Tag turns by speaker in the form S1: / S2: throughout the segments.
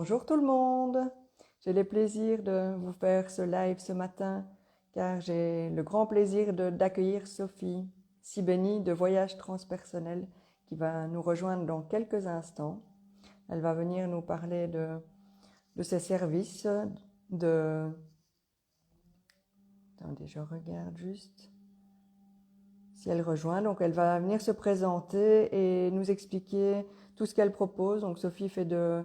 S1: Bonjour tout le monde, j'ai le plaisir de vous faire ce live ce matin car j'ai le grand plaisir d'accueillir Sophie Sibeni de Voyage Transpersonnel qui va nous rejoindre dans quelques instants. Elle va venir nous parler de ses services, de... Attendez, je regarde juste si elle rejoint. Donc elle va venir se présenter et nous expliquer tout ce qu'elle propose. Donc Sophie fait de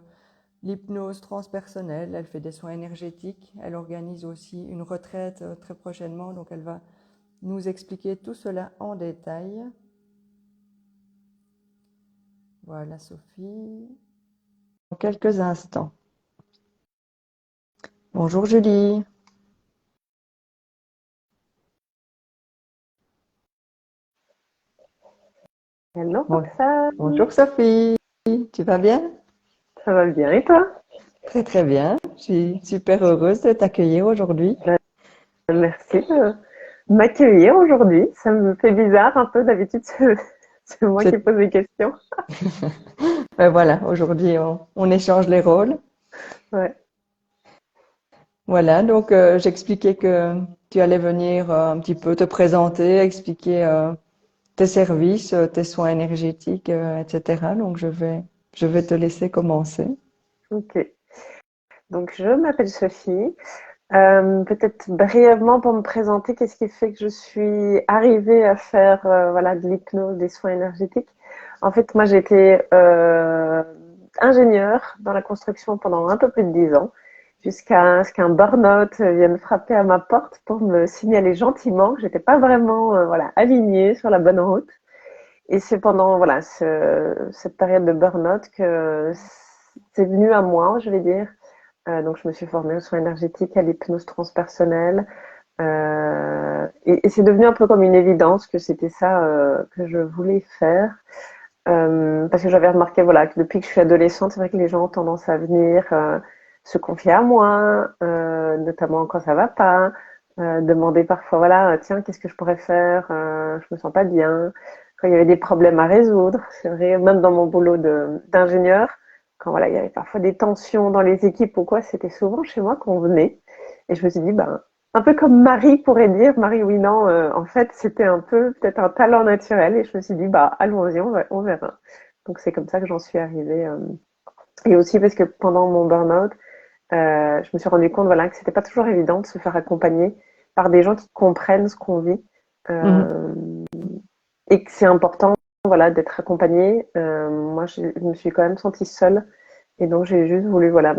S1: l'hypnose transpersonnelle, elle fait des soins énergétiques, elle organise aussi une retraite très prochainement, donc elle va nous expliquer tout cela en détail. Voilà Sophie. Dans quelques instants. Bonjour Julie.
S2: Hello,
S1: Bon,
S2: Roxane.
S1: bonjour Sophie. Tu vas bien?
S2: Ça va bien et toi?
S1: Très très bien. Je suis super heureuse de t'accueillir aujourd'hui.
S2: Merci de m'accueillir aujourd'hui. Ça me fait bizarre un peu. D'habitude, c'est moi qui
S1: C'est-
S2: pose les questions.
S1: Ben voilà, aujourd'hui on échange les rôles.
S2: Ouais.
S1: Voilà, donc j'expliquais que tu allais venir un petit peu te présenter, expliquer tes services, tes soins énergétiques, etc. Donc je vais te laisser commencer.
S2: Ok. Donc, je m'appelle Sophie. Peut-être brièvement pour me présenter, qu'est-ce qui fait que je suis arrivée à faire voilà, de l'hypnose, des soins énergétiques. En fait, moi, j'étais ingénieure dans la construction pendant un peu plus de 10 ans, jusqu'à ce qu'un burn-out vienne frapper à ma porte pour me signaler gentiment que j'étais pas vraiment voilà, alignée sur la bonne route. Et c'est pendant voilà, cette période de burn-out que c'est venu à moi, je vais dire. Donc, je me suis formée aux soins énergétiques, à l'hypnose transpersonnelle. Et c'est devenu un peu comme une évidence que c'était ça que je voulais faire. Parce que j'avais remarqué voilà, que depuis que je suis adolescente, c'est vrai que les gens ont tendance à venir se confier à moi, notamment quand ça va pas, demander parfois voilà, tiens, qu'est-ce que je pourrais faire, je me sens pas bien. Quand il y avait des problèmes à résoudre, c'est vrai, même dans mon boulot d'ingénieur, quand voilà, il y avait parfois des tensions dans les équipes ou quoi, c'était souvent chez moi qu'on venait. Et je me suis dit, ben, un peu comme Marie pourrait dire, Marie, oui, non, en fait, c'était un peu peut-être un talent naturel. Et je me suis dit, bah, allons-y, on verra. Donc, c'est comme ça que j'en suis arrivée. Et aussi parce que pendant mon burn-out, je me suis rendu compte, voilà, que c'était pas toujours évident de se faire accompagner par des gens qui comprennent ce qu'on vit.
S1: Mhm.
S2: Euh, et que c'est important, voilà, d'être accompagnée. Moi, je me suis quand même sentie seule. Et donc, j'ai juste voulu, voilà,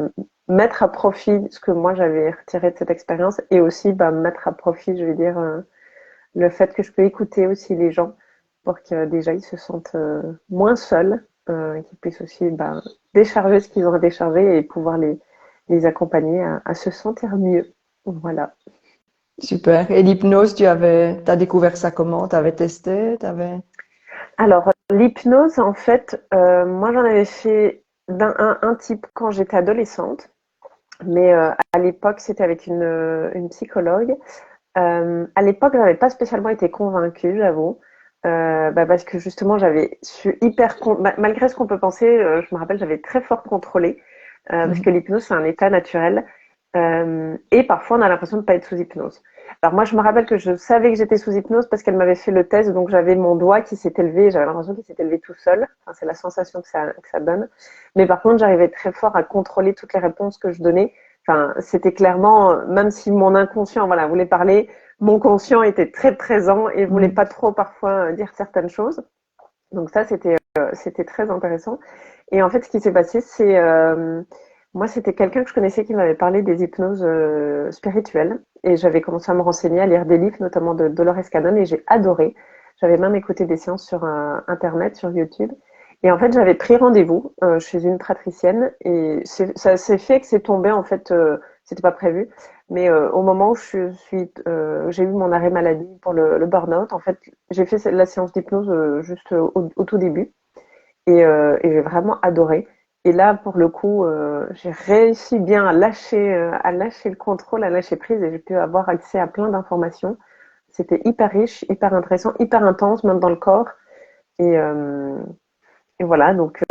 S2: mettre à profit ce que moi j'avais retiré de cette expérience et aussi, bah, mettre à profit, je vais dire, le fait que je peux écouter aussi les gens pour que déjà ils se sentent moins seuls, qu'ils puissent aussi, bah, décharger ce qu'ils ont à décharger et pouvoir les accompagner à se sentir mieux. Voilà.
S1: Super. Et l'hypnose, t'as découvert ça comment? T'avais testé? T'avais...
S2: Alors, l'hypnose, en fait, moi j'en avais fait un type quand j'étais adolescente, mais à l'époque c'était avec une psychologue. À l'époque, j'avais pas spécialement été convaincue, j'avoue. Bah, parce que justement, j'avais su malgré ce qu'on peut penser, je me rappelle, j'avais très fort contrôlé, parce
S1: Mhm.
S2: que l'hypnose, c'est un état naturel. Et parfois, on a l'impression de pas être sous hypnose. Alors moi, je me rappelle que je savais que j'étais sous hypnose parce qu'elle m'avait fait le test, donc j'avais mon doigt qui s'est élevé, j'avais l'impression qu'il s'est élevé tout seul. Enfin, c'est la sensation que ça donne. Mais par contre, j'arrivais très fort à contrôler toutes les réponses que je donnais. Enfin, c'était clairement, même si mon inconscient, voilà, voulait parler, mon conscient était très présent et voulait
S1: Mhm.
S2: pas trop parfois dire certaines choses. Donc ça, c'était très intéressant. Et en fait, ce qui s'est passé, c'est moi, c'était quelqu'un que je connaissais qui m'avait parlé des hypnoses spirituelles. Et j'avais commencé à me renseigner, à lire des livres, notamment de Dolores Cannon, et j'ai adoré. J'avais même écouté des séances sur Internet, sur YouTube. Et en fait, j'avais pris rendez-vous chez une praticienne. Et ça s'est fait que c'est tombé, en fait, c'était pas prévu. Mais au moment où j'ai eu mon arrêt maladie pour le burn-out, en fait, j'ai fait la séance d'hypnose juste au tout début et j'ai vraiment adoré. Et là, pour le coup, j'ai réussi bien à lâcher le contrôle, à lâcher prise et j'ai pu avoir accès à plein d'informations. C'était hyper riche, hyper intéressant, hyper intense, même dans le corps. Et, euh, et voilà, donc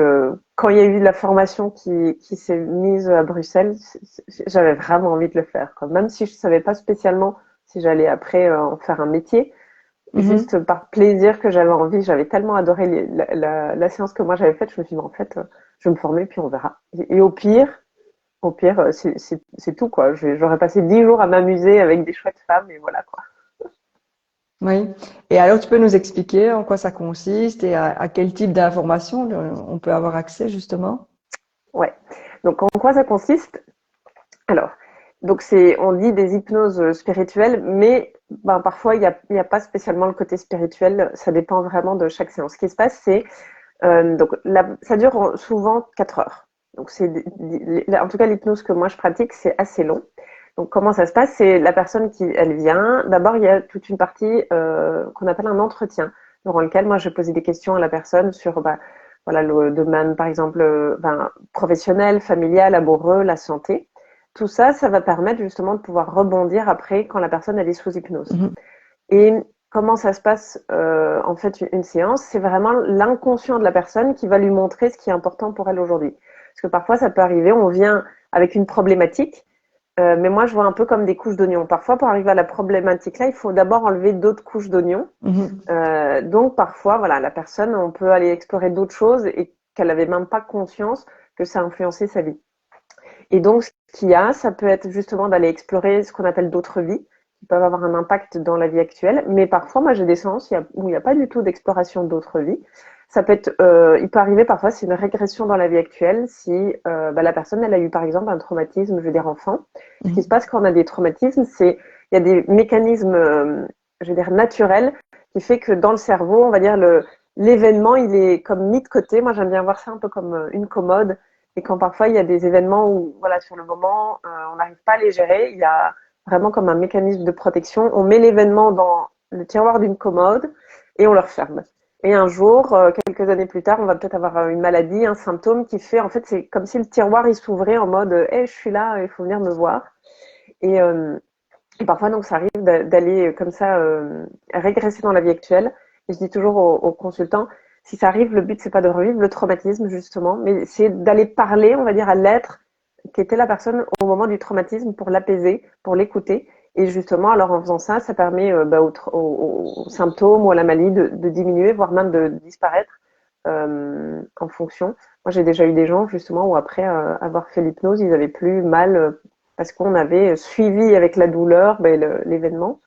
S2: quand il y a eu la formation qui s'est mise à Bruxelles, j'avais vraiment envie de le faire, quoi. Même si je savais pas spécialement si j'allais après en faire un métier,
S1: Mhm.
S2: juste par plaisir que j'avais envie, j'avais tellement adoré la séance que moi j'avais faite, je me suis dit, en fait, je vais me former puis on verra. Et au pire, c'est tout, quoi. J'aurais passé 10 jours à m'amuser avec des chouettes femmes et voilà, quoi.
S1: Oui. Et alors, tu peux nous expliquer en quoi ça consiste et à quel type d'informations on peut avoir accès, justement?
S2: Ouais. Donc en quoi ça consiste? Alors, donc on dit des hypnoses spirituelles, mais ben, parfois il y a pas spécialement le côté spirituel. Ça dépend vraiment de chaque séance. Ce qui se passe, c'est ça dure souvent 4 heures. Donc en tout cas l'hypnose que moi je pratique, c'est assez long. Donc comment ça se passe? C'est la personne qui elle vient. D'abord il y a toute une partie qu'on appelle un entretien, durant lequel moi je vais poser des questions à la personne sur bah, voilà le domaine par exemple ben, professionnel, familial, amoureux, la santé. Tout ça, ça va permettre justement de pouvoir rebondir après quand la personne elle est sous hypnose.
S1: Mhm.
S2: Et comment ça se passe en fait une séance? C'est vraiment l'inconscient de la personne qui va lui montrer ce qui est important pour elle aujourd'hui. Parce que parfois ça peut arriver, on vient avec une problématique, mais moi je vois un peu comme des couches d'oignons. Parfois pour arriver à la problématique là, il faut d'abord enlever d'autres couches d'oignons.
S1: Mhm.
S2: Donc parfois voilà, la personne, on peut aller explorer d'autres choses et qu'elle n'avait même pas conscience que ça a influencé sa vie. Et donc, ce qu'il y a, ça peut être justement d'aller explorer ce qu'on appelle d'autres vies, qui peuvent avoir un impact dans la vie actuelle. Mais parfois, moi, j'ai des séances où il n'y a pas du tout d'exploration d'autres vies. Ça peut être, il peut arriver parfois, c'est une régression dans la vie actuelle si bah, la personne, elle a eu par exemple un traumatisme, je veux dire enfant. Ce qui se
S1: Mhm.
S2: passe quand on a des traumatismes, c'est il y a des mécanismes, je veux dire naturels, qui fait que dans le cerveau, on va dire l'événement, il est comme mis de côté. Moi, j'aime bien voir ça un peu comme une commode et quand parfois il y a des événements où, voilà, sur le moment, on n'arrive pas à les gérer, il y a vraiment comme un mécanisme de protection. On met l'événement dans le tiroir d'une commode et on le referme. Et un jour, quelques années plus tard, on va peut-être avoir une maladie, un symptôme qui fait, en fait, c'est comme si le tiroir il s'ouvrait en mode, hey, je suis là, il faut venir me voir. Et, euh, et parfois, donc, ça arrive d'aller comme ça régresser dans la vie actuelle. Et je dis toujours aux consultants, si ça arrive, le but, c'est pas de revivre le traumatisme, justement, mais c'est d'aller parler, on va dire, à l'être qui était la personne au moment du traumatisme pour l'apaiser, pour l'écouter. Et justement, alors en faisant ça, ça permet bah, aux symptômes ou à la maladie de diminuer, voire même de disparaître en fonction. Moi, j'ai déjà eu des gens justement où après avoir fait l'hypnose, ils avaient plus mal parce qu'on avait suivi avec la douleur ben, l'événement.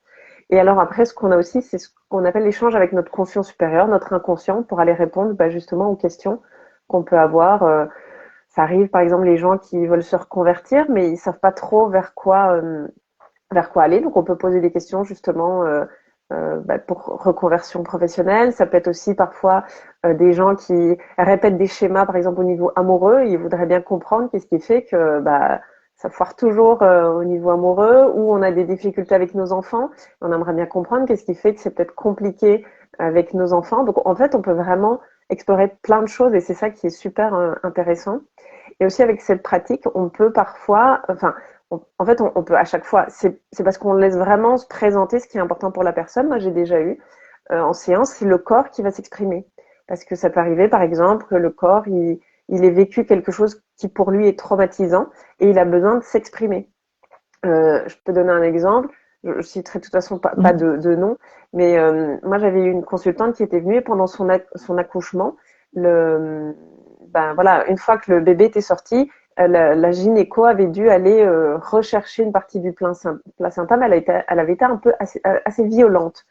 S2: Et alors après, ce qu'on a aussi, c'est ce qu'on appelle l'échange avec notre conscient supérieur, notre inconscient, pour aller répondre bah, justement aux questions qu'on peut avoir. Ça arrive, par exemple, les gens qui veulent se reconvertir, mais ils savent pas trop vers quoi aller. Donc, on peut poser des questions justement bah, pour reconversion professionnelle. Ça peut être aussi parfois des gens qui répètent des schémas, par exemple au niveau amoureux. Ils voudraient bien comprendre qu'est-ce qui fait que bah, ça foire toujours au niveau amoureux, ou on a des difficultés avec nos enfants. On aimerait bien comprendre qu'est-ce qui fait que c'est peut-être compliqué avec nos enfants. Donc, en fait, on peut vraiment explorer plein de choses et c'est ça qui est super intéressant. Et aussi avec cette pratique, on peut parfois, enfin, en fait, on peut à chaque fois, c'est parce qu'on laisse vraiment se présenter ce qui est important pour la personne. Moi, j'ai déjà eu en séance, c'est le corps qui va s'exprimer. Parce que ça peut arriver, par exemple, que le corps, il ait vécu quelque chose qui pour lui est traumatisant et il a besoin de s'exprimer. Je peux donner un exemple. Je citerai de toute façon pas
S1: Mhm.
S2: de nom, mais moi j'avais eu une consultante qui était venue et pendant son accouchement, ben voilà, une fois que le bébé était sorti, la gynéco avait dû aller rechercher une partie du placenta, mais elle avait été un peu assez violente.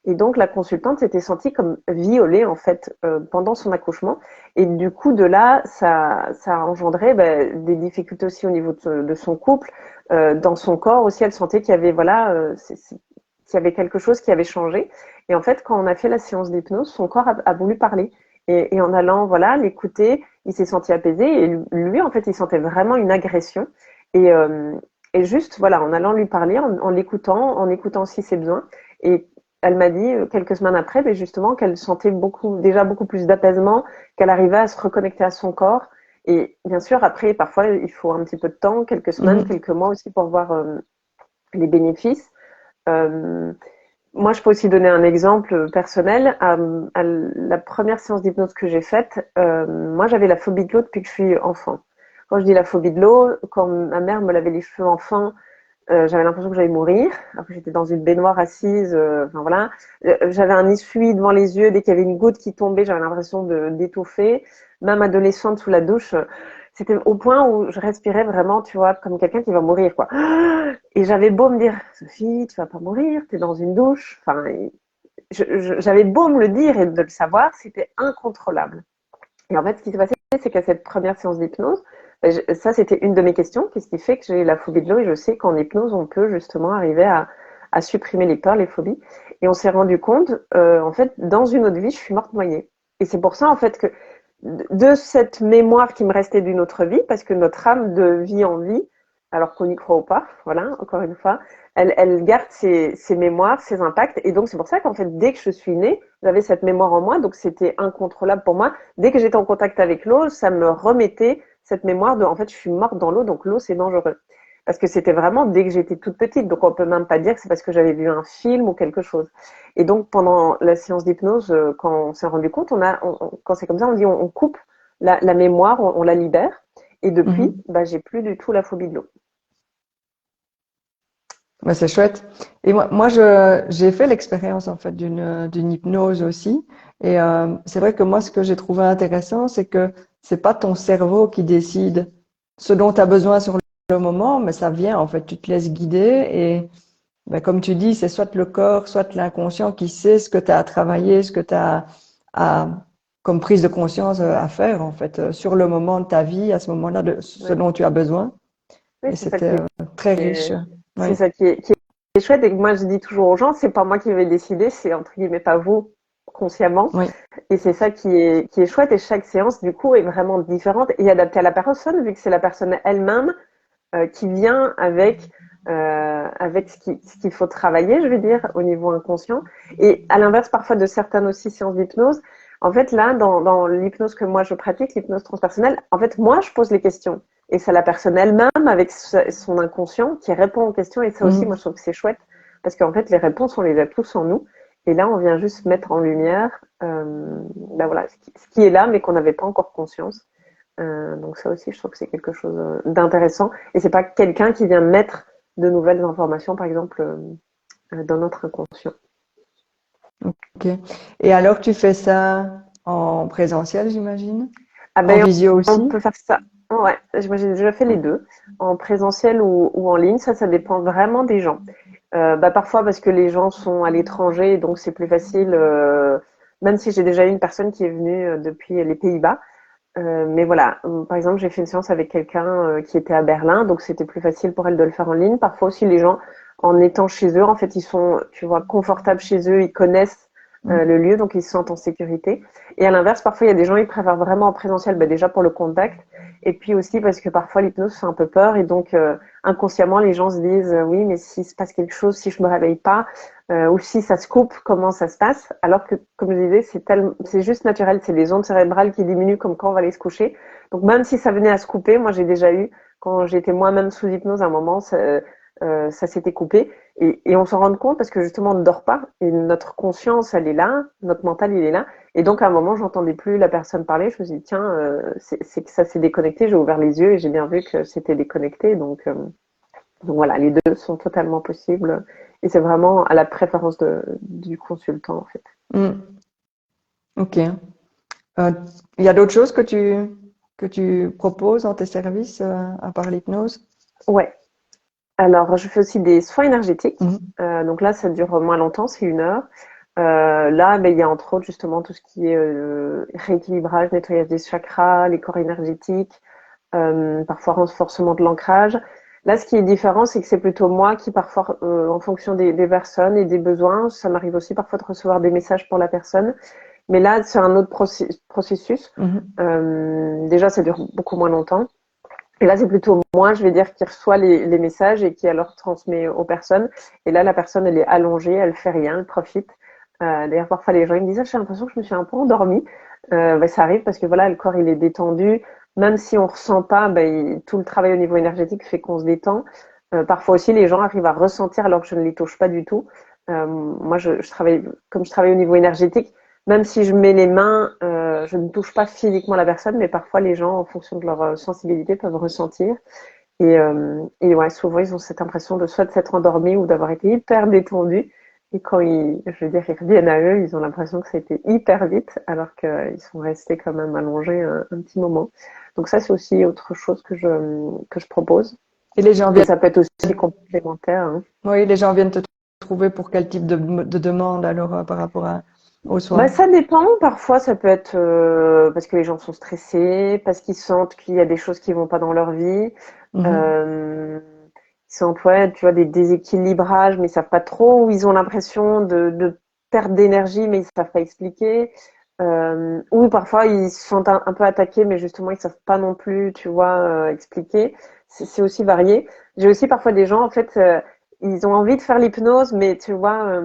S2: Et donc la consultante s'était sentie comme violée en fait pendant son accouchement. Et du coup de là, ça a engendré ben, des difficultés aussi au niveau de son couple, dans son corps aussi. Elle sentait qu'il y avait voilà, qu'il y avait quelque chose qui avait changé. Et en fait, quand on a fait la séance d'hypnose, son corps a voulu parler. Et en allant voilà l'écouter, il s'est senti apaisé. Et lui, en fait, il sentait vraiment une agression. Et, euh, et juste voilà, en allant lui parler, en l'écoutant, en écoutant aussi ses besoins. Et elle m'a dit quelques semaines après, mais justement qu'elle sentait déjà beaucoup plus d'apaisement, qu'elle arrivait à se reconnecter à son corps. Et bien sûr, après, parfois, il faut un petit peu de temps, quelques semaines,
S1: Mhm.
S2: quelques mois aussi pour voir les bénéfices. Euh, Moi, je peux aussi donner un exemple personnel. À la première séance d'hypnose que j'ai faite, moi, j'avais la phobie de l'eau depuis que je suis enfant. Quand je dis la phobie de l'eau, quand ma mère me lavait les cheveux enfant, j'avais l'impression que j'allais mourir. Après, j'étais dans une baignoire assise. Enfin voilà, j'avais un essuie devant les yeux. Dès qu'il y avait une goutte qui tombait, j'avais l'impression d'étouffer. Même adolescente sous la douche, c'était au point où je respirais vraiment, tu vois, comme quelqu'un qui va mourir, quoi. Et j'avais beau me dire, Sophie, tu vas pas mourir, t'es dans une douche. Enfin, j'avais beau me le dire et de le savoir, c'était incontrôlable. Et en fait, ce qui s'est passé, c'est qu'à cette première séance d'hypnose, ça, c'était une de mes questions. Qu'est-ce qui fait que j'ai la phobie de l'eau? Et je sais qu'en hypnose, on peut justement arriver à supprimer les peurs, les phobies. Et on s'est rendu compte, en fait, dans une autre vie, je suis morte noyée. Et c'est pour ça, en fait, que de cette mémoire qui me restait d'une autre vie, parce que notre âme de vie en vie, alors qu'on y croit ou pas, voilà, encore une fois, elle garde ses mémoires, ses impacts. Et donc, c'est pour ça qu'en fait, dès que je suis née, j'avais cette mémoire en moi, donc c'était incontrôlable pour moi. Dès que j'étais en contact avec l'eau, ça me remettait cette mémoire de, en fait, je suis morte dans l'eau, donc l'eau, c'est dangereux. Parce que c'était vraiment dès que j'étais toute petite, donc on peut même pas dire que c'est parce que j'avais vu un film ou quelque chose. Et donc pendant la séance d'hypnose, quand on s'est rendu compte, quand c'est comme ça, on dit on coupe la mémoire, on la libère. Et depuis,
S1: Mhm.
S2: bah, j'ai plus du tout la phobie de l'eau.
S1: Ouais, c'est chouette. Et j'ai fait l'expérience en fait d'une hypnose aussi. Et c'est vrai que moi, ce que j'ai trouvé intéressant, c'est que c'est pas ton cerveau qui décide ce dont tu as besoin sur le moment, mais ça vient en fait. Tu te laisses guider et ben, comme tu dis, c'est soit le corps, soit l'inconscient qui sait ce que tu as à travailler, ce que tu as à, comme prise de conscience à faire en fait sur le moment de ta vie, à ce moment-là, de ce
S2: Ouais.
S1: dont tu as besoin.
S2: Oui,
S1: Et
S2: c'est ça
S1: c'était très riche.
S2: c'est
S1: Oui.
S2: ça qui est chouette. Et que moi, je dis toujours aux gens, c'est pas moi qui vais décider, c'est entre guillemets pas vous consciemment.
S1: Oui.
S2: Et c'est ça qui est chouette. Et chaque séance, du coup, est vraiment différente et adaptée à la personne, vu que c'est la personne elle-même qui vient avec ce qu'il faut travailler, je veux dire, au niveau inconscient. Et à l'inverse, parfois, de certaines aussi séances d'hypnose, en fait, là, dans l'hypnose que moi je pratique, l'hypnose transpersonnelle, en fait, moi, je pose les questions. Et c'est la personne elle-même, avec son inconscient, qui répond aux questions. Et ça aussi, moi,
S1: Mhm.
S2: je trouve que c'est chouette. Parce qu'en fait, les réponses, on les a tous en nous. Et là, on vient juste mettre en lumière ben voilà, ce qui est là, mais qu'on n'avait pas encore conscience. Donc ça aussi, je trouve que c'est quelque chose d'intéressant. Et c'est pas quelqu'un qui vient mettre de nouvelles informations, par exemple, dans notre inconscient.
S1: Ok. Et alors, tu fais ça en présentiel, j'imagine?
S2: Ah
S1: En
S2: ben,
S1: visio
S2: on
S1: aussi?
S2: peut faire ça. Ouais, moi j'ai déjà fait les deux, en présentiel ou en ligne. Ça dépend vraiment des gens. Bah parfois parce que les gens sont à l'étranger, donc c'est plus facile. Même si j'ai déjà eu une personne qui est venue depuis les Pays-Bas. Mais voilà, par exemple, j'ai fait une séance avec quelqu'un qui était à Berlin, donc c'était plus facile pour elle de le faire en ligne. Parfois aussi, les gens, en étant chez eux, en fait, ils sont, tu vois, confortables chez eux, ils connaissent
S1: Mhm.
S2: le lieu, donc ils se sentent en sécurité. Et à l'inverse, parfois, il y a des gens, ils préfèrent vraiment en présentiel, bah, déjà pour le contact, et puis aussi parce que parfois l'hypnose fait un peu peur, et donc inconsciemment, les gens se disent, oui, mais s'il se passe quelque chose, si je me réveille pas, ou si ça se coupe, comment ça se passe? Alors que, comme je disais, c'est juste naturel, c'est les ondes cérébrales qui diminuent comme quand on va aller se coucher. Donc même si ça venait à se couper, moi j'ai déjà eu, quand j'étais moi-même sous hypnose, à un moment, ça s'était coupé. Et on s'en rend compte parce que justement on ne dort pas et notre conscience elle est là, notre mental il est là. Et donc à un moment j'entendais plus la personne parler, je me suis dit tiens, c'est que ça s'est déconnecté, j'ai ouvert les yeux et j'ai bien vu que c'était déconnecté. Donc voilà, les deux sont totalement possibles et c'est vraiment à la préférence du consultant en fait.
S1: Mhm. Ok. Euh, il y a d'autres choses que tu proposes dans tes services à part l'hypnose?
S2: Ouais. Alors je fais aussi des soins énergétiques.
S1: Mhm.
S2: Donc là ça dure moins longtemps, c'est 1 heure. Là, ben, il y a entre autres justement tout ce qui est rééquilibrage, nettoyage des chakras, les corps énergétiques, parfois renforcement de l'ancrage. Là, ce qui est différent, c'est que c'est plutôt moi qui parfois, en fonction des personnes et des besoins, ça m'arrive aussi parfois de recevoir des messages pour la personne. Mais là, c'est un autre processus.
S1: Mhm.
S2: Déjà, ça dure beaucoup moins longtemps. Et là, c'est plutôt moi, je vais dire, qui reçoit les messages et qui alors transmet aux personnes. Et là, la personne, elle est allongée, elle fait rien, elle profite. D'ailleurs, parfois, les gens ils me disent, ah, j'ai l'impression que je me suis un peu endormie. Ben, ça arrive parce que voilà, le corps, il est détendu. Même si on ressent pas, ben, tout le travail au niveau énergétique fait qu'on se détend. Parfois aussi, les gens arrivent à ressentir alors que je ne les touche pas du tout. Moi, je travaille, comme je travaille au niveau énergétique, même si je mets les mains, je ne touche pas physiquement la personne, mais parfois les gens, en fonction de leur sensibilité, peuvent ressentir. Et ouais, souvent, ils ont cette impression de soit de s'être endormis ou d'avoir été hyper détendus. Et quand je veux dire, ils reviennent à eux, ils ont l'impression que ça a été hyper vite, alors qu'ils sont restés quand même allongés un petit moment. Donc ça, c'est aussi autre chose que je propose.
S1: Et les gens
S2: Et
S1: viennent,
S2: ça peut être aussi complémentaire, hein.
S1: oui, les gens viennent te trouver pour quel type de demande alors par rapport aux
S2: Bah,
S1: soins?
S2: ça dépend. Parfois, ça peut être parce que les gens sont stressés, parce qu'ils sentent qu'il y a des choses qui vont pas dans leur vie.
S1: Mhm.
S2: Euh, Ils sentent, ouais, tu vois, des déséquilibrages, mais ils savent pas trop, ou ils ont l'impression de perdre d'énergie, mais ils savent pas expliquer. Ou parfois, ils se sentent un peu attaqués, mais justement, ils savent pas non plus, tu vois, expliquer. C'est aussi varié. J'ai aussi parfois des gens, en fait, ils ont envie de faire l'hypnose, mais tu vois,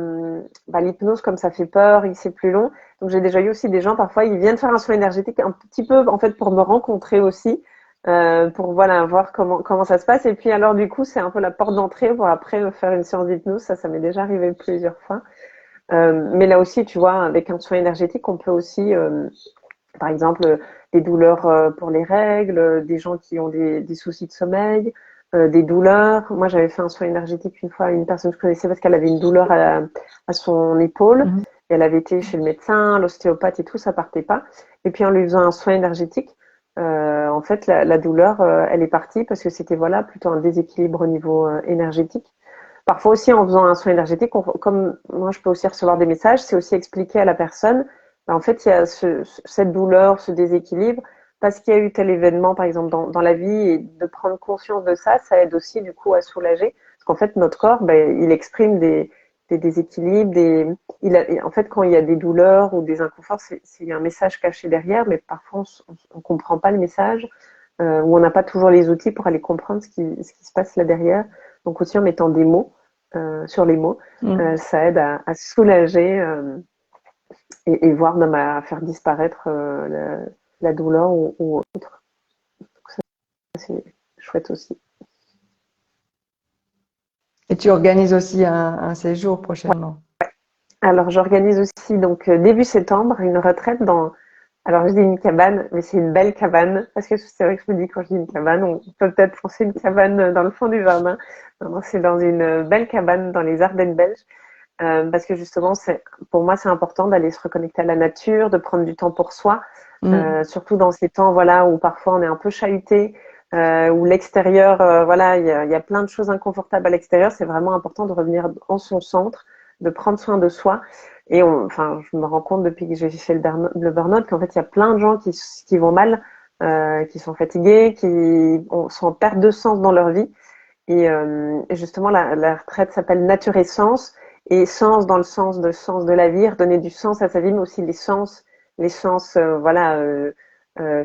S2: bah, l'hypnose, comme ça fait peur, c'est plus long. Donc, j'ai déjà eu aussi des gens, parfois, ils viennent faire un soin énergétique un petit peu, en fait, pour me rencontrer aussi, pour, voilà, voir comment ça se passe. Et puis, alors, du coup, c'est un peu la porte d'entrée pour après faire une séance d'hypnose. Ça m'est déjà arrivé plusieurs fois. Mais là aussi, tu vois, avec un soin énergétique, on peut aussi, par exemple, des douleurs pour les règles, des gens qui ont des soucis de sommeil, des douleurs. Moi, j'avais fait un soin énergétique une fois à une personne que je connaissais parce qu'elle avait une douleur à son épaule.
S1: Mhm.
S2: Et elle avait été chez le médecin, l'ostéopathe et tout, ça partait pas. Et puis en lui faisant un soin énergétique, en fait, la douleur, elle est partie parce que c'était voilà plutôt un déséquilibre au niveau énergétique. Parfois aussi, en faisant un soin énergétique, comme moi, je peux aussi recevoir des messages, c'est aussi expliquer à la personne, ben, en fait, il y a cette douleur, ce déséquilibre, parce qu'il y a eu tel événement, par exemple, dans la vie, et de prendre conscience de ça, ça aide aussi, du coup, à soulager. Parce qu'en fait, notre corps, ben, il exprime des déséquilibres, en fait, quand il y a des douleurs ou des inconforts, il y a un message caché derrière, mais parfois, on comprend pas le message, ou on n'a pas toujours les outils pour aller comprendre ce qui se passe là derrière. Donc aussi en mettant des mots sur les mots,
S1: Mhm.
S2: ça aide à soulager et voire même à faire disparaître la douleur ou autre. Donc ça, c'est chouette aussi.
S1: Et tu organises aussi un séjour prochainement.
S2: Alors j'organise aussi donc début septembre une retraite dans. Alors je dis une cabane, mais c'est une belle cabane parce que c'est vrai que je me dis quand je dis une cabane, on peut peut-être penser une cabane dans le fond du jardin. Non, non, c'est dans une belle cabane dans les Ardennes belges. Parce que justement, pour moi, c'est important d'aller se reconnecter à la nature, de prendre du temps pour soi,
S1: Mhm.
S2: surtout dans ces temps, voilà, où parfois on est un peu chahuté, où l'extérieur, voilà, il y a plein de choses inconfortables à l'extérieur. C'est vraiment important de revenir en son centre, de prendre soin de soi. Et enfin, je me rends compte depuis que j'ai fait le burn-out qu'en fait, il y a plein de gens qui vont mal, qui sont fatigués, sont en perte de sens dans leur vie. Et justement, la retraite s'appelle Nature et Sens. Et sens dans le sens de la vie, redonner du sens à sa vie, mais aussi les sens voilà,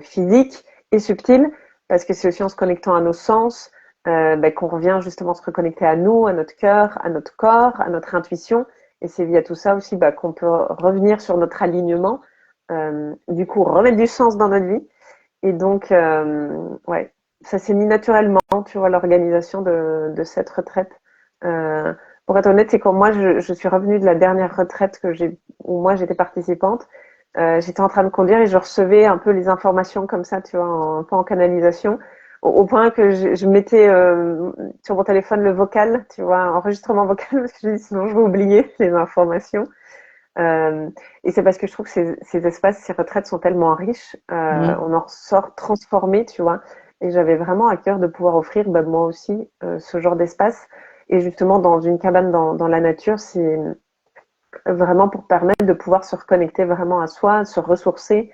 S2: physiques et subtils, parce que c'est aussi en se connectant à nos sens qu'on revient justement se reconnecter à nous, à notre cœur, à notre corps, à notre intuition. Et c'est via tout ça aussi qu'on peut revenir sur notre alignement, du coup remettre du sens dans notre vie. Et donc, ouais, ça s'est mis naturellement, tu vois, l'organisation de cette retraite. Euh, pour être honnête, c'est quand moi, je suis revenue de la dernière retraite où moi j'étais participante. J'étais en train de conduire et je recevais un peu les informations comme ça, tu vois, un peu en canalisation, au point que je mettais sur mon téléphone le vocal, tu vois, enregistrement vocal, parce que je dis sinon je vais oublier les informations. Euh, et c'est parce que je trouve que ces espaces, ces retraites sont tellement riches,
S1: Mhm.
S2: on en ressort transformé, tu vois. Et j'avais vraiment à cœur de pouvoir offrir, bah, moi aussi, ce genre d'espace. Et justement, dans une cabane dans la nature, c'est vraiment pour permettre de pouvoir se reconnecter vraiment à soi, se ressourcer.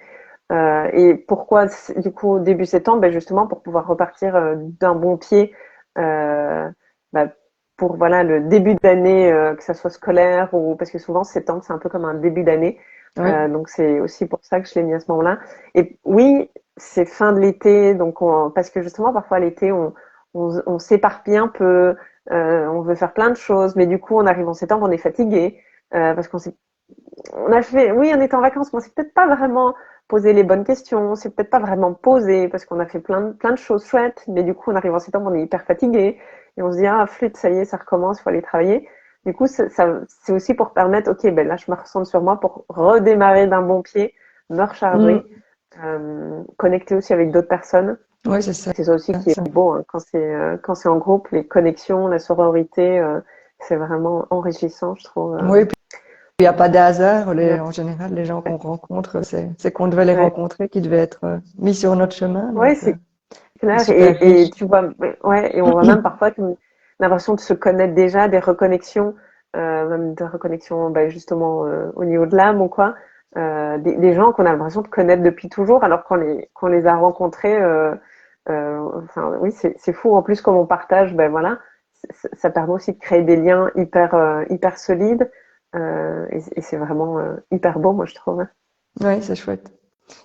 S2: Et pourquoi, du coup, début septembre, ben justement, pour pouvoir repartir d'un bon pied, euh, bah, pour voilà le début d'année, que ça soit scolaire ou parce que souvent septembre c'est un peu comme un début d'année,
S1: Oui.
S2: donc c'est aussi pour ça que je l'ai mis à ce moment-là. Et oui, c'est fin de l'été, donc parce que justement parfois l'été on s'éparpille un peu, on veut faire plein de choses, mais du coup on arrive en septembre, on est fatigué parce on a fait, oui, on était en vacances, mais on s'est peut-être pas vraiment posé les bonnes questions, on s'est peut-être pas vraiment posé parce qu'on a fait plein de choses chouettes, mais du coup, on arrive en septembre, on est hyper fatigué et on se dit, ah, flûte, ça y est, ça recommence, il faut aller travailler. Du coup, c'est aussi pour permettre, ok, ben là, je me ressens sur moi pour redémarrer d'un bon pied, me recharger,
S1: Mm.
S2: connecter aussi avec d'autres personnes.
S1: Oui, c'est ça.
S2: C'est ça aussi qui
S1: ça.
S2: est beau, hein, quand c'est en groupe, les connexions, la sororité, c'est vraiment enrichissant, je trouve.
S1: Oui, puis il n'y a pas de hasard.
S2: Ouais,
S1: En général, les gens qu'on rencontre, c'est qu'on devait les
S2: ouais,
S1: rencontrer, qui devaient être mis sur notre chemin.
S2: ouais,
S1: Donc,
S2: c'est
S1: c'est
S2: clair.
S1: super
S2: Et
S1: riche.
S2: tu vois, ouais, et on voit même parfois comme l'impression de se connaître déjà, des reconnexions, même des reconnexions, bah, justement au niveau de l'âme ou quoi, des gens qu'on a l'impression de connaître depuis toujours, alors qu'on les a rencontrés. Enfin, oui, c'est fou. En plus, comme on partage, ben voilà, ça permet aussi de créer des liens hyper solides, et c'est vraiment hyper beau, moi je trouve.
S1: Oui, c'est chouette.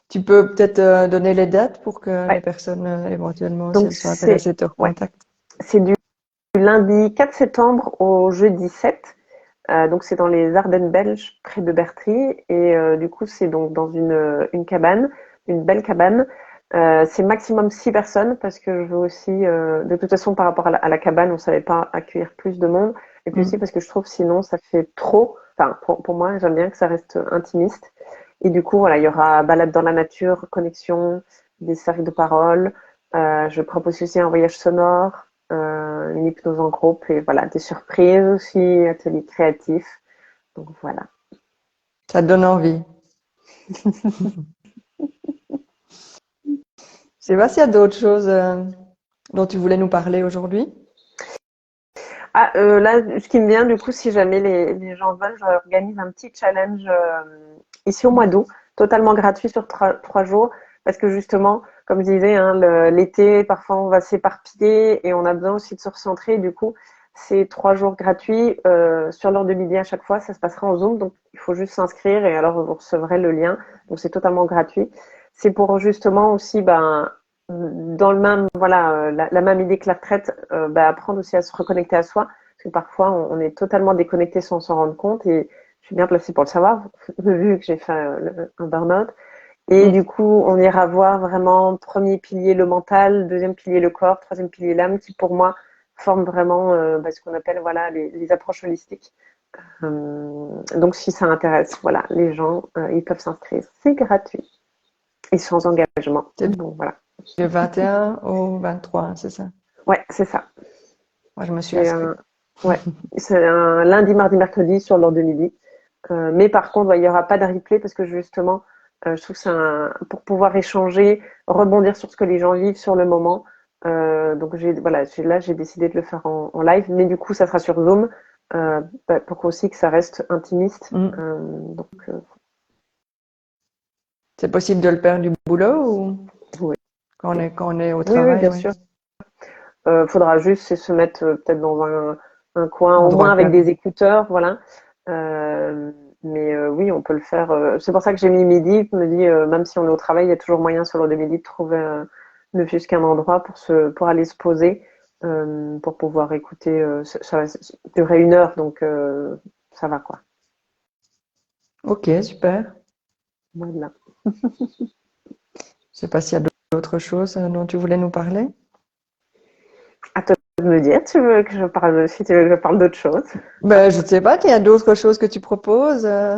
S1: Tu peux peut-être donner les dates pour que les
S2: Ouais.
S1: personnes, éventuellement, si
S2: Donc
S1: elles sont intéressées, te
S2: ouais,
S1: recontactent.
S2: c'est du lundi 4 septembre au jeudi 7. Donc c'est dans les Ardennes belges, près de Bertry, et du coup c'est donc dans une cabane, une belle cabane. C'est maximum 6 personnes parce que je veux aussi, de toute façon par rapport à la cabane, on savait pas accueillir plus de monde, et puis aussi
S1: Mm.
S2: parce que je trouve sinon ça fait trop. Enfin pour moi j'aime bien que ça reste intimiste. Et du coup voilà, il y aura balade dans la nature, connexion, des cercles de parole. Je propose aussi un voyage sonore, une hypnose en groupe et voilà, des surprises aussi, ateliers créatifs. Donc voilà.
S1: Ça te donne envie. Je sais pas s'il y a d'autres choses dont tu voulais nous parler aujourd'hui.
S2: Ah, là, ce qui me vient, du coup, si jamais les gens veulent, j'organise un petit challenge ici au mois d'août, totalement gratuit sur 3 jours, parce que justement, comme je disais, hein, l'été, parfois on va s'éparpiller et on a besoin aussi de se recentrer. Du coup, c'est 3 jours gratuits sur l'heure de midi à chaque fois. Ça se passera en Zoom, donc il faut juste s'inscrire et alors vous recevrez le lien. Donc c'est totalement gratuit. C'est pour justement aussi, ben, dans le même, voilà, la même idée que la retraite, bah, apprendre aussi à se reconnecter à soi, parce que parfois on est totalement déconnecté sans s'en rendre compte, et je suis bien placée pour le savoir, vu que j'ai fait un burn-out. Et
S1: Mm.
S2: du coup, on ira voir vraiment premier pilier le mental, deuxième pilier le corps, troisième pilier l'âme, qui pour moi forment vraiment bah, ce qu'on appelle voilà les approches holistiques. Donc si ça intéresse, voilà, les gens, ils peuvent s'inscrire, c'est gratuit et sans engagement.
S1: C'est
S2: Donc voilà.
S1: du 21 au 23, c'est ça.
S2: Ouais, c'est ça.
S1: Moi, je me suis
S2: C'est
S1: inscrite.
S2: un, ouais, c'est un lundi, mardi, mercredi sur l'heure de midi. Mais par contre, ouais, il n'y aura pas de replay parce que justement, je trouve que pour pouvoir échanger, rebondir sur ce que les gens vivent sur le moment. Donc voilà, là j'ai décidé de le faire en live, mais du coup ça sera sur Zoom pour aussi que ça reste intimiste.
S1: Mm.
S2: Donc
S1: C'est possible de le faire du boulot ou
S2: oui,
S1: quand on est au
S2: oui,
S1: travail,
S2: bien
S1: oui.
S2: sûr. Faudra juste se mettre peut-être dans un coin, au
S1: Endroit
S2: moins avec des
S1: calme.
S2: écouteurs, voilà. Mais oui, on peut le faire. C'est pour ça que j'ai mis midi. Je me dis, même si on est au travail, il y a toujours moyen sur l'heure de midi de trouver ne fût-ce qu'un endroit pour aller se poser, pour pouvoir écouter. Ça va durer 1 heure, donc ça va quoi.
S1: Ok, super.
S2: Voilà.
S1: Je sais pas s'il y a d'autres choses dont tu voulais nous parler.
S2: À toi de me dire, tu veux que je parle, si tu veux que je parle d'autre chose.
S1: Ben, je ne sais pas, il y a d'autres choses que tu proposes
S2: Euh,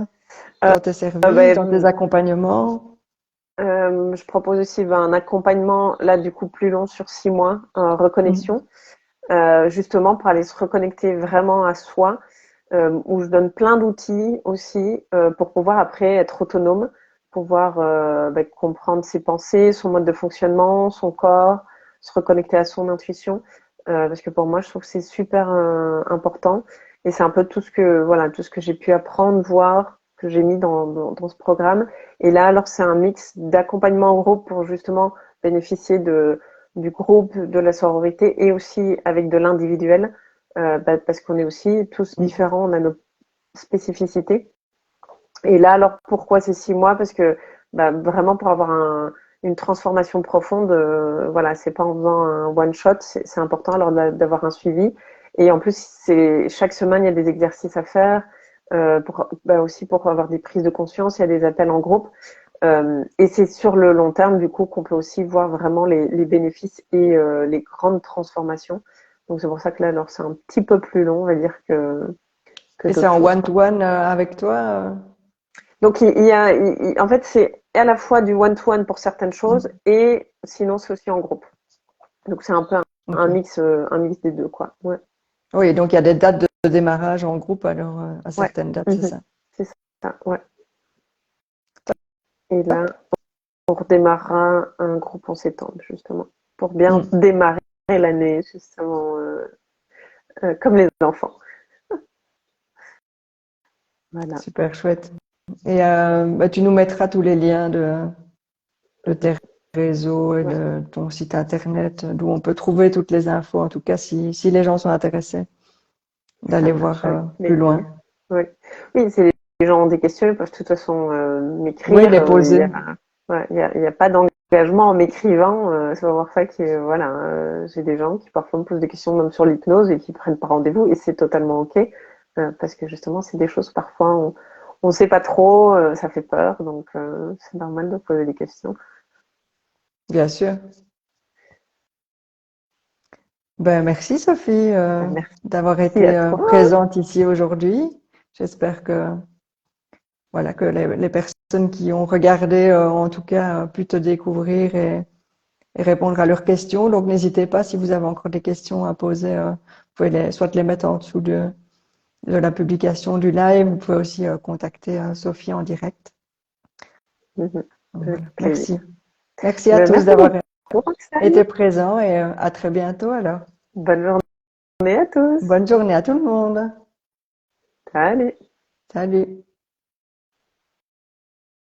S1: dans tes services, dans tes
S2: ben,
S1: accompagnements.
S2: je propose aussi ben, un accompagnement là du coup plus long sur 6 mois, en
S1: Mm.
S2: reconnexion, justement pour aller se reconnecter vraiment à soi, où je donne plein d'outils aussi pour pouvoir après être autonome, pouvoir comprendre ses pensées, son mode de fonctionnement, son corps, se reconnecter à son intuition, parce que pour moi je trouve que c'est super important, et c'est un peu tout ce que voilà tout ce que j'ai pu apprendre, voir, que j'ai mis dans ce programme. Et là alors c'est un mix d'accompagnement en groupe pour justement bénéficier du groupe, de la sororité, et aussi avec de l'individuel, parce qu'on est aussi tous
S1: Mm.
S2: différents, on a nos spécificités. Et là, alors pourquoi ces 6 mois? Parce que vraiment pour avoir une transformation profonde, voilà, c'est pas en faisant un one shot, c'est important alors d'avoir un suivi. Et en plus, c'est chaque semaine il y a des exercices à faire, aussi pour avoir des prises de conscience, il y a des appels en groupe. Et c'est sur le long terme, du coup, qu'on peut aussi voir vraiment les bénéfices et les grandes transformations. Donc c'est pour ça que là, alors c'est un petit peu plus long, on va dire que que
S1: Et c'est
S2: d'autres
S1: en
S2: choses.
S1: one-to-one avec toi?
S2: Donc, en fait, c'est à la fois du one-to-one pour certaines choses et sinon, c'est aussi en groupe. Donc, c'est un peu
S1: Ok.
S2: un mix des deux, quoi. Ouais,
S1: Oui, donc il y a des dates de démarrage en groupe, alors à
S2: ouais.
S1: certaines dates, c'est
S2: Mhm.
S1: ça.
S2: C'est ça, ouais. Et là, on redémarrera un groupe en septembre, justement, pour bien
S1: Hmm.
S2: démarrer l'année, justement, comme les enfants. Voilà.
S1: Super chouette. Et bah, tu nous mettras tous les liens de tes réseaux et
S2: Ouais.
S1: de ton site internet, d'où on peut trouver toutes les infos, en tout cas si les gens sont intéressés
S2: Ça
S1: d'aller
S2: marche
S1: voir
S2: avec
S1: plus
S2: plaisir.
S1: loin.
S2: Ouais. Oui, si les gens ont des questions, ils peuvent de toute façon
S1: Oui,
S2: m'écrire.
S1: les poser.
S2: Ouais, il y a pas d'engagement en m'écrivant. C'est voir ça que voilà, j'ai des gens qui parfois me posent des questions même sur l'hypnose et qui prennent pas rendez-vous et c'est totalement ok parce que justement c'est des choses parfois on sait pas trop, ça fait peur donc c'est normal de poser des questions.
S1: Bien sûr. Ben, merci Sophie
S2: Merci
S1: d'avoir
S2: à
S1: été
S2: toi.
S1: présente ici aujourd'hui. J'espère que voilà que les personnes qui ont regardé en tout cas pu te découvrir et répondre à leurs questions. Donc n'hésitez pas si vous avez encore des questions à poser, vous pouvez soit les mettre en dessous de la publication du live. Vous pouvez aussi contacter Sophie en direct.
S2: Mhm.
S1: Donc,
S2: Avec
S1: voilà.
S2: plaisir.
S1: Merci. Merci à
S2: Ben,
S1: tous
S2: merci
S1: d'avoir
S2: beaucoup, Roxane.
S1: été présents et à très bientôt alors.
S2: Bonne journée à tous.
S1: Bonne journée à tout le monde.
S2: Salut.
S1: Salut.